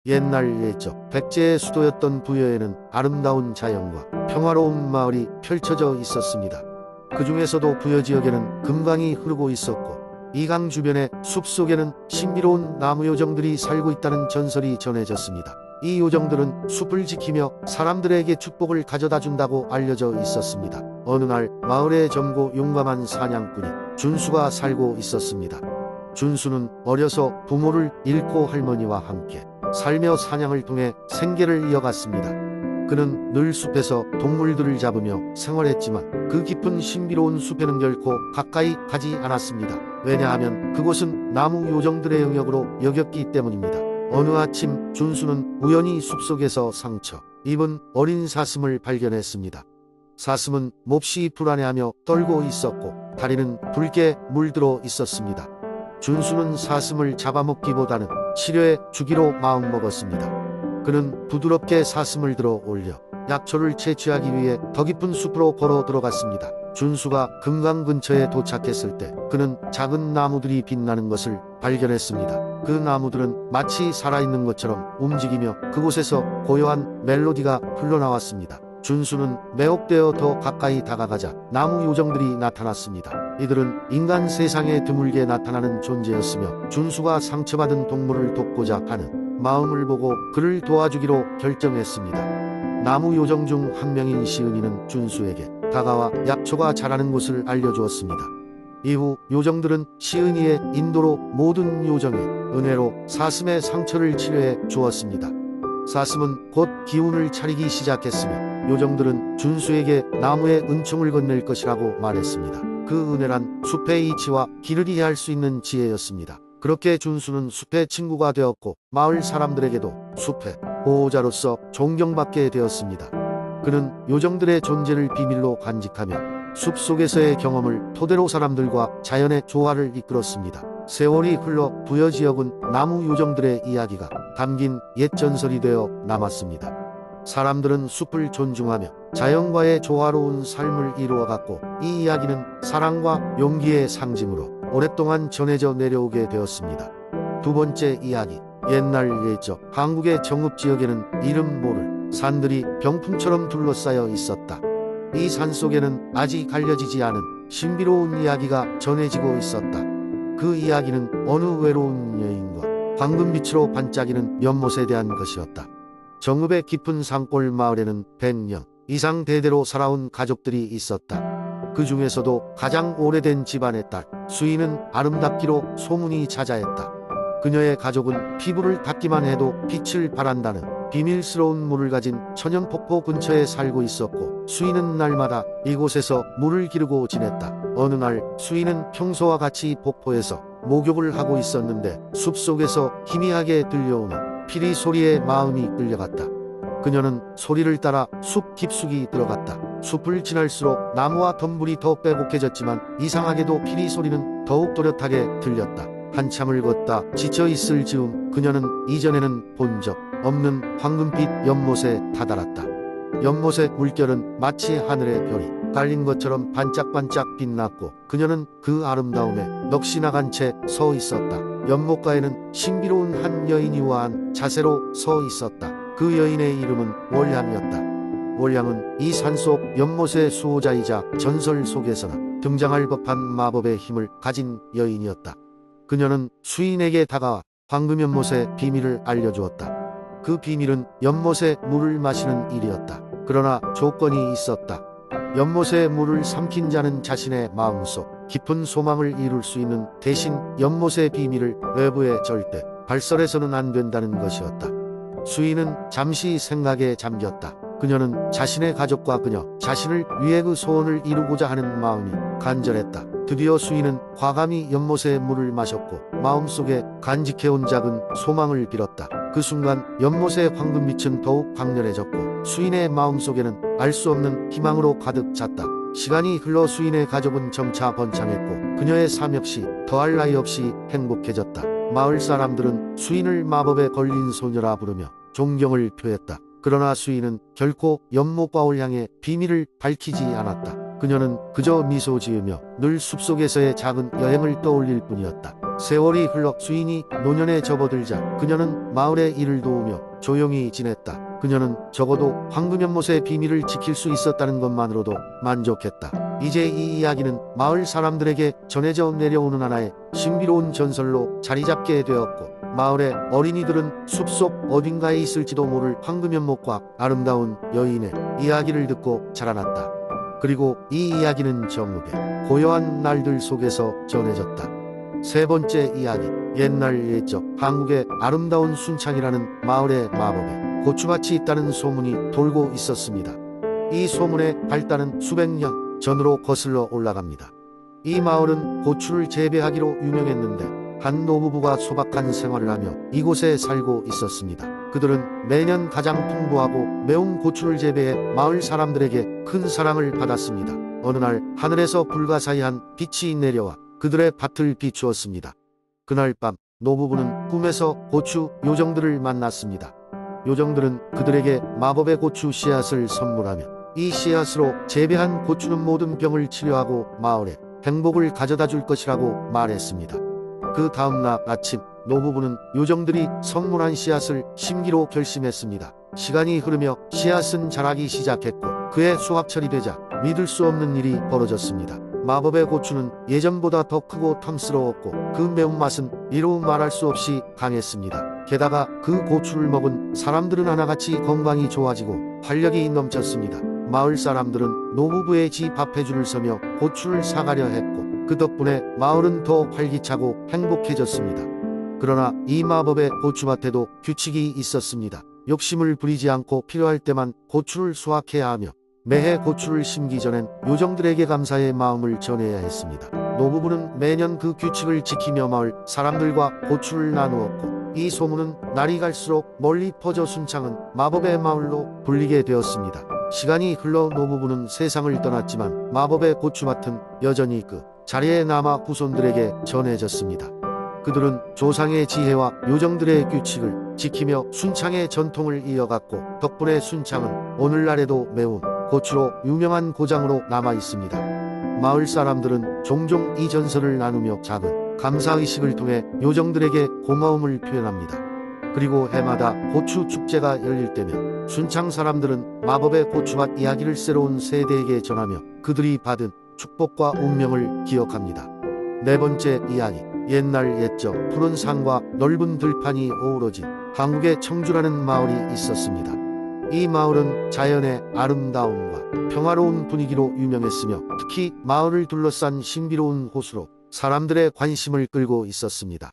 옛날 옛적 백제의 수도였던 부여에는 아름다운 자연과 평화로운 마을이 펼쳐져 있었습니다. 그 중에서도 부여 지역에는 금강이 흐르고 있었고 이 강 주변의 숲속에는 신비로운 나무 요정들이 살고 있다는 전설이 전해졌습니다. 이 요정들은 숲을 지키며 사람들에게 축복을 가져다 준다고 알려져 있었습니다. 어느 날 마을에 젊고 용감한 사냥꾼이 준수가 살고 있었습니다. 준수는 어려서 부모를 잃고 할머니와 함께 살며 사냥을 통해 생계를 이어갔습니다. 그는 늘 숲에서 동물들을 잡으며 생활했지만 그 깊은 신비로운 숲에는 결코 가까이 가지 않았습니다. 왜냐하면 그곳은 나무 요정들의 영역으로 여겼기 때문입니다. 어느 아침 준수는 우연히 숲속에서 상처 입은 어린 사슴을 발견했습니다. 사슴은 몹시 불안해하며 떨고 있었고 다리는 붉게 물들어 있었습니다. 준수는 사슴을 잡아먹기보다는 치료해 주기로 마음먹었습니다. 그는 부드럽게 사슴을 들어 올려 약초를 채취하기 위해 더 깊은 숲으로 걸어 들어갔습니다. 준수가 금강 근처에 도착했을 때 그는 작은 나무들이 빛나는 것을 발견했습니다. 그 나무들은 마치 살아있는 것처럼 움직이며 그곳에서 고요한 멜로디가 흘러나왔습니다. 준수는 매혹되어 더 가까이 다가가자 나무 요정들이 나타났습니다. 이들은 인간 세상에 드물게 나타나는 존재였으며 준수가 상처받은 동물을 돕고자 하는 마음을 보고 그를 도와주기로 결정했습니다. 나무 요정 중 한 명인 시은이는 준수에게 다가와 약초가 자라는 곳을 알려주었습니다. 이후 요정들은 시은이의 인도로 모든 요정의 은혜로 사슴의 상처를 치료해 주었습니다. 사슴은 곧 기운을 차리기 시작했으며 요정들은 준수에게 나무의 은총을 건넬 것이라고 말했습니다. 그 은혜란 숲의 이치와 길을 이해할 수 있는 지혜였습니다. 그렇게 준수는 숲의 친구가 되었고 마을 사람들에게도 숲의 보호자로서 존경받게 되었습니다. 그는 요정들의 존재를 비밀로 간직하며 숲속에서의 경험을 토대로 사람들과 자연의 조화를 이끌었습니다. 세월이 흘러 부여 지역은 나무 요정들의 이야기가 담긴 옛 전설이 되어 남았습니다. 사람들은 숲을 존중하며 자연과의 조화로운 삶을 이루어갔고 이 이야기는 사랑과 용기의 상징으로 오랫동안 전해져 내려오게 되었습니다. 두 번째 이야기. 옛날 옛적 한국의 정읍지역에는 이름 모를 산들이 병풍처럼 둘러싸여 있었다. 이 산속에는 아직 알려지지 않은 신비로운 이야기가 전해지고 있었다. 그 이야기는 어느 외로운 여인과 황금빛으로 반짝이는 연못에 대한 것이었다. 정읍의 깊은 산골 마을에는 100년 이상 대대로 살아온 가족들이 있었다. 그 중에서도 가장 오래된 집안의 딸 수인은 아름답기로 소문이 자자했다. 그녀의 가족은 피부를 닦기만 해도 빛을 발한다는 비밀스러운 물을 가진 천연폭포 근처에 살고 있었고 수인은 날마다 이곳에서 물을 기르고 지냈다. 어느 날 수인은 평소와 같이 폭포에서 목욕을 하고 있었는데 숲속에서 희미하게 들려오는 피리 소리에 마음이 끌려갔다. 그녀는 소리를 따라 숲 깊숙이 들어갔다. 숲을 지날수록 나무와 덤불이 더 빼곡해졌지만 이상하게도 피리 소리는 더욱 또렷하게 들렸다. 한참을 걷다 지쳐 있을 즈음 그녀는 이전에는 본 적 없는 황금빛 연못에 다다랐다. 연못의 물결은 마치 하늘의 별이 깔린 것처럼 반짝반짝 빛났고 그녀는 그 아름다움에 넋이 나간 채 서 있었다. 연못가에는 신비로운 한 여인이 우아한 자세로 서 있었다. 그 여인의 이름은 월향이었다. 월향은 이 산속 연못의 수호자이자 전설 속에서나 등장할 법한 마법의 힘을 가진 여인이었다. 그녀는 수인에게 다가와 황금연못의 비밀을 알려주었다. 그 비밀은 연못의 물을 마시는 일이었다. 그러나 조건이 있었다. 연못의 물을 삼킨 자는 자신의 마음속 깊은 소망을 이룰 수 있는 대신 연못의 비밀을 외부에 절대 발설해서는 안 된다는 것이었다. 수인은 잠시 생각에 잠겼다. 그녀는 자신의 가족과 그녀 자신을 위해 그 소원을 이루고자 하는 마음이 간절했다. 드디어 수인은 과감히 연못의 물을 마셨고 마음속에 간직해온 작은 소망을 빌었다. 그 순간 연못의 황금빛은 더욱 강렬해졌고 수인의 마음속에는 알 수 없는 희망으로 가득 찼다. 시간이 흘러 수인의 가족은 점차 번창했고 그녀의 삶 역시 더할 나위 없이 행복해졌다. 마을 사람들은 수인을 마법에 걸린 소녀라 부르며 존경을 표했다. 그러나 수인은 결코 연못과 월향의 비밀을 밝히지 않았다. 그녀는 그저 미소 지으며 늘 숲속에서의 작은 여행을 떠올릴 뿐이었다. 세월이 흘러 수인이 노년에 접어들자 그녀는 마을의 일을 도우며 조용히 지냈다. 그녀는 적어도 황금연못의 비밀을 지킬 수 있었다는 것만으로도 만족했다. 이제 이 이야기는 마을 사람들에게 전해져 내려오는 하나의 신비로운 전설로 자리잡게 되었고, 마을의 어린이들은 숲속 어딘가에 있을지도 모를 황금연못과 아름다운 여인의 이야기를 듣고 자라났다. 그리고 이 이야기는 정읍의 고요한 날들 속에서 전해졌다. 세 번째 이야기. 옛날 옛적 한국의 아름다운 순창이라는 마을의 마법에 고추밭이 있다는 소문이 돌고 있었습니다. 이 소문의 발단은 수백 년 전으로 거슬러 올라갑니다. 이 마을은 고추를 재배하기로 유명했는데 한 노부부가 소박한 생활을 하며 이곳에 살고 있었습니다. 그들은 매년 가장 풍부하고 매운 고추를 재배해 마을 사람들에게 큰 사랑을 받았습니다. 어느 날 하늘에서 불가사의한 빛이 내려와 그들의 밭을 비추었습니다. 그날 밤 노부부는 꿈에서 고추 요정들을 만났습니다. 요정들은 그들에게 마법의 고추 씨앗을 선물하며 이 씨앗으로 재배한 고추는 모든 병을 치료하고 마을에 행복을 가져다 줄 것이라고 말했습니다. 그 다음날 아침 노부부는 요정들이 선물한 씨앗을 심기로 결심했습니다. 시간이 흐르며 씨앗은 자라기 시작했고 그해 수확철이 되자 믿을 수 없는 일이 벌어졌습니다. 마법의 고추는 예전보다 더 크고 탐스러웠고 그 매운맛은 이루 말할 수 없이 강했습니다. 게다가 그 고추를 먹은 사람들은 하나같이 건강이 좋아지고 활력이 넘쳤습니다. 마을 사람들은 노부부의 집 앞에 줄을 서며 고추를 사가려 했고 그 덕분에 마을은 더 활기차고 행복해졌습니다. 그러나 이 마법의 고추밭에도 규칙이 있었습니다. 욕심을 부리지 않고 필요할 때만 고추를 수확해야 하며 매해 고추를 심기 전엔 요정들에게 감사의 마음을 전해야 했습니다. 노부부는 매년 그 규칙을 지키며 마을 사람들과 고추를 나누었고 이 소문은 날이 갈수록 멀리 퍼져 순창은 마법의 마을로 불리게 되었습니다. 시간이 흘러 노부부는 세상을 떠났지만 마법의 고추밭은 여전히 그 자리에 남아 후손들에게 전해졌습니다. 그들은 조상의 지혜와 요정들의 규칙을 지키며 순창의 전통을 이어갔고 덕분에 순창은 오늘날에도 매운 고추로 유명한 고장으로 남아 있습니다. 마을 사람들은 종종 이 전설을 나누며 작은 감사의식을 통해 요정들에게 고마움을 표현합니다. 그리고 해마다 고추 축제가 열릴 때면 순창 사람들은 마법의 고추밭 이야기를 새로운 세대에게 전하며 그들이 받은 축복과 운명을 기억합니다. 네 번째 이야기. 옛날 옛적 푸른 산과 넓은 들판이 어우러진 한국의 청주라는 마을이 있었습니다. 이 마을은 자연의 아름다움과 평화로운 분위기로 유명했으며 특히 마을을 둘러싼 신비로운 호수로 사람들의 관심을 끌고 있었습니다.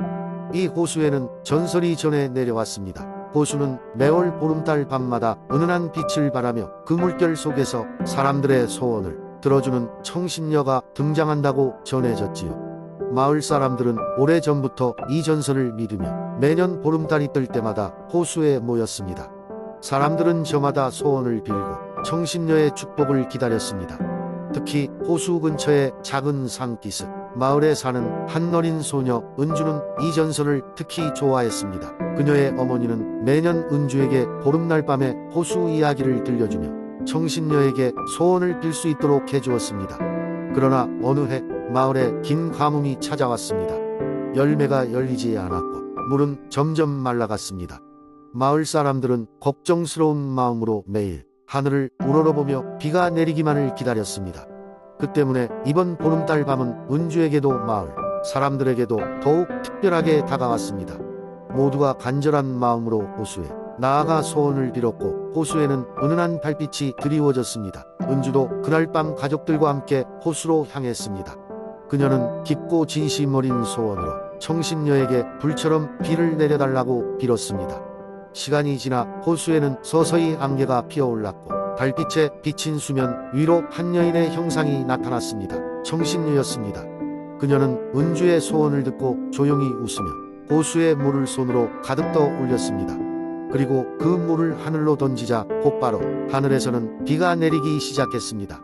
이 호수에는 전설이 전해 내려왔습니다. 호수는 매월 보름달 밤마다 은은한 빛을 발하며 그 물결 속에서 사람들의 소원을 들어주는 청신녀가 등장한다고 전해졌지요. 마을 사람들은 오래전부터 이 전설을 믿으며 매년 보름달이 뜰 때마다 호수에 모였습니다. 사람들은 저마다 소원을 빌고 청신녀의 축복을 기다렸습니다. 특히 호수 근처의 작은 산기슭 마을에 사는 한 어린 소녀 은주는 이 전설을 특히 좋아했습니다. 그녀의 어머니는 매년 은주에게 보름날 밤에 호수 이야기를 들려주며 청신녀에게 소원을 빌 수 있도록 해주었습니다. 그러나 어느 해 마을에 긴 가뭄이 찾아왔습니다. 열매가 열리지 않았고 물은 점점 말라갔습니다. 마을 사람들은 걱정스러운 마음으로 매일 하늘을 우러러보며 비가 내리기만을 기다렸습니다. 그 때문에 이번 보름달 밤은 은주에게도 마을 사람들에게도 더욱 특별하게 다가왔습니다. 모두가 간절한 마음으로 호수에 나아가 소원을 빌었고 호수에는 은은한 달빛이 드리워졌습니다. 은주도 그날 밤 가족들과 함께 호수로 향했습니다. 그녀는 깊고 진심 어린 소원으로 청신녀에게 불처럼 비를 내려달라고 빌었습니다. 시간이 지나 호수에는 서서히 안개가 피어올랐고 달빛에 비친 수면 위로 한 여인의 형상이 나타났습니다. 청신녀였습니다. 그녀는 은주의 소원을 듣고 조용히 웃으며 호수의 물을 손으로 가득 떠 올렸습니다. 그리고 그 물을 하늘로 던지자 곧바로 하늘에서는 비가 내리기 시작했습니다.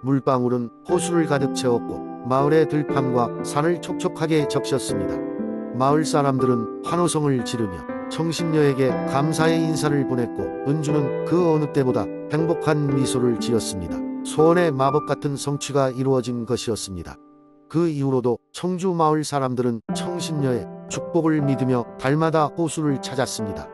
물방울은 호수를 가득 채웠고 마을의 들판과 산을 촉촉하게 적셨습니다. 마을 사람들은 환호성을 지르며 청신녀에게 감사의 인사를 보냈고 은주는 그 어느 때보다 행복한 미소를 지었습니다. 소원의 마법 같은 성취가 이루어진 것이었습니다. 그 이후로도 청주 마을 사람들은 청신녀의 축복을 믿으며 달마다 호수를 찾았습니다.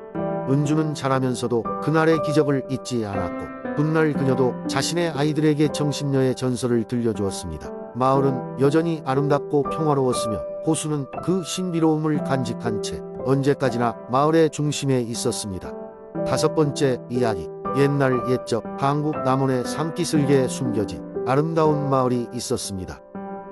은주는 자라면서도 그날의 기적을 잊지 않았고 훗날 그녀도 자신의 아이들에게 청신녀의 전설을 들려주었습니다. 마을은 여전히 아름답고 평화로웠으며 호수는 그 신비로움을 간직한 채 언제까지나 마을의 중심에 있었습니다. 다섯 번째 이야기. 옛날 옛적 한국 남원의 산기슭에 숨겨진 아름다운 마을이 있었습니다.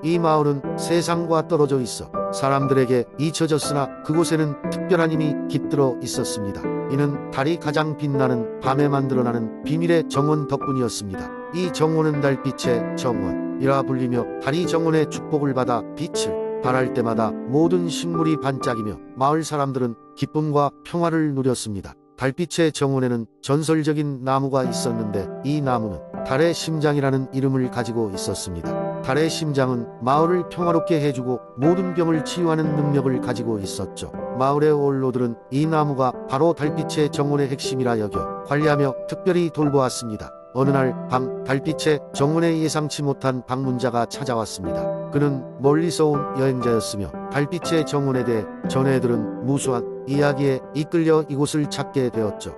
이 마을은 세상과 떨어져 있어 사람들에게 잊혀졌으나 그곳에는 특별한 힘이 깃들어 있었습니다. 이는 달이 가장 빛나는 밤에 만들어나는 비밀의 정원 덕분이었습니다. 이 정원은 달빛의 정원이라 불리며 달이 정원의 축복을 받아 빛을 발할 때마다 모든 식물이 반짝이며 마을 사람들은 기쁨과 평화를 누렸습니다. 달빛의 정원에는 전설적인 나무가 있었는데 이 나무는 달의 심장이라는 이름을 가지고 있었습니다. 달의 심장은 마을을 평화롭게 해주고 모든 병을 치유하는 능력을 가지고 있었죠. 마을의 원로들은 이 나무가 바로 달빛의 정원의 핵심이라 여겨 관리하며 특별히 돌보았습니다. 어느 날 밤 달빛의 정원에 예상치 못한 방문자가 찾아왔습니다. 그는 멀리서 온 여행자였으며 달빛의 정원에 대해 전해들은 무수한 이야기에 이끌려 이곳을 찾게 되었죠.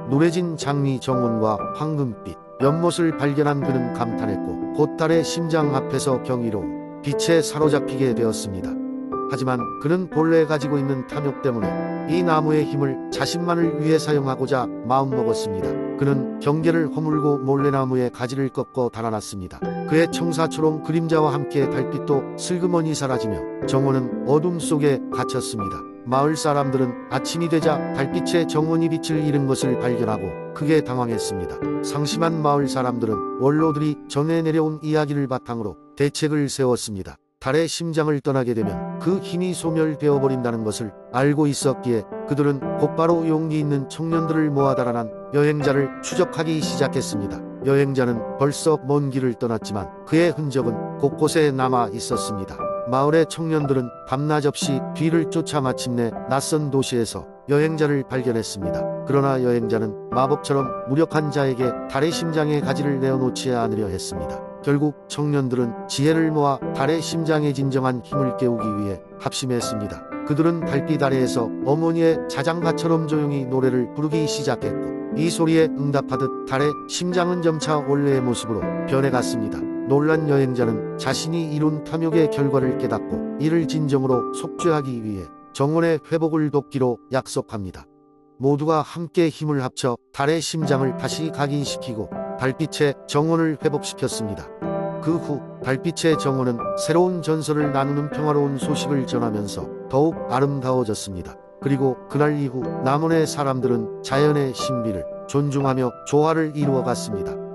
누래진 장미 정원과 황금빛 연못을 발견한 그는 감탄했고 곧 달의 심장 앞에서 경이로운 빛에 사로잡히게 되었습니다. 하지만 그는 본래 가지고 있는 탐욕 때문에 이 나무의 힘을 자신만을 위해 사용하고자 마음먹었습니다. 그는 경계를 허물고 몰래 나무의 가지를 꺾어 달아났습니다. 그의 청사초롱 그림자와 함께 달빛도 슬그머니 사라지며 정원은 어둠 속에 갇혔습니다. 마을 사람들은 아침이 되자 달빛의 정원이 빛을 잃은 것을 발견하고 크게 당황했습니다. 상심한 마을 사람들은 원로들이 전해 내려온 이야기를 바탕으로 대책을 세웠습니다. 달의 심장을 떠나게 되면 그 힘이 소멸되어 버린다는 것을 알고 있었기에 그들은 곧바로 용기 있는 청년들을 모아 달아난 여행자를 추적하기 시작했습니다. 여행자는 벌써 먼 길을 떠났지만 그의 흔적은 곳곳에 남아 있었습니다. 마을의 청년들은 밤낮 없이 뒤를 쫓아 마침내 낯선 도시에서 여행자를 발견했습니다. 그러나 여행자는 마법처럼 무력한 자에게 달의 심장의 가지를 내어놓지 않으려 했습니다. 결국 청년들은 지혜를 모아 달의 심장의 진정한 힘을 깨우기 위해 합심했습니다. 그들은 달빛 아래에서 어머니의 자장가처럼 조용히 노래를 부르기 시작했고 이 소리에 응답하듯 달의 심장은 점차 원래의 모습으로 변해갔습니다. 놀란 여행자는 자신이 이룬 탐욕의 결과를 깨닫고 이를 진정으로 속죄하기 위해 정원의 회복을 돕기로 약속합니다. 모두가 함께 힘을 합쳐 달의 심장을 다시 각인시키고 달빛의 정원을 회복시켰습니다. 그 후 달빛의 정원은 새로운 전설을 나누는 평화로운 소식을 전하면서 더욱 아름다워졌습니다. 그리고 그날 이후 남원의 사람들은 자연의 신비를 존중하며 조화를 이루어갔습니다.